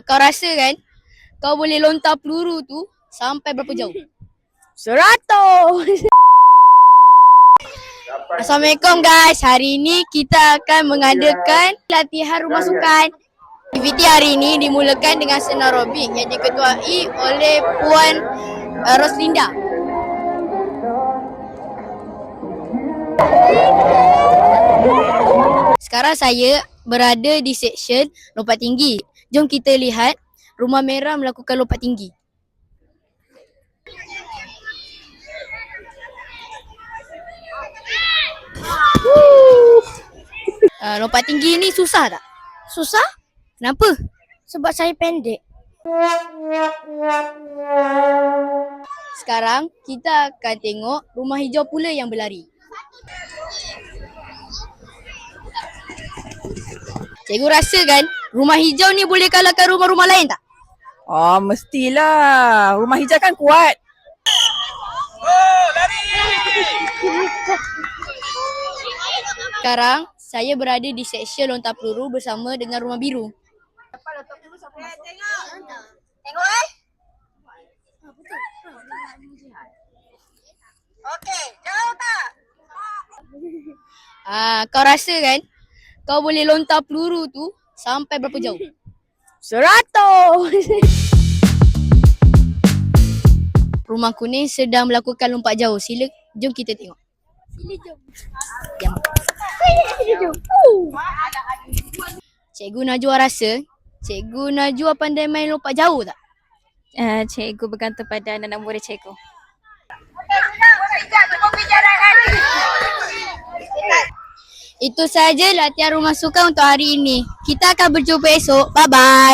Kau rasa kan kau boleh lontar peluru tu sampai berapa jauh? 100. Assalamualaikum guys. Hari ini kita akan mengadakan latihan rumah sukan. Aktiviti hari ini dimulakan dengan senam aerobik yang diketuai oleh Puan Roslinda. Sekarang saya berada di seksyen lompat tinggi. Jom kita lihat Rumah Merah melakukan lompat tinggi. Lompat tinggi ni susah tak? Susah? Kenapa? Sebab saya pendek. Sekarang kita akan tengok rumah hijau pula yang berlari. Cikgu rasa kan rumah hijau ni boleh kalahkan rumah-rumah lain tak? Oh, mestilah. Rumah hijau kan kuat. Sekarang saya berada di seksyen lontar peluru bersama dengan rumah biru. Tengok Okey, jauh tak? Kau rasa kan kau boleh lontar peluru tu sampai berapa jauh? 100. Rumah kuning sedang melakukan lompat jauh. Jom kita tengok. Cikgu Najwa rasa Cikgu Najwa pandai main lompat jauh tak? Cikgu bergantung pada anak-anak murid cikgu. Itu saja latihan rumah sukan untuk hari ini. Kita akan berjumpa esok. Bye-bye.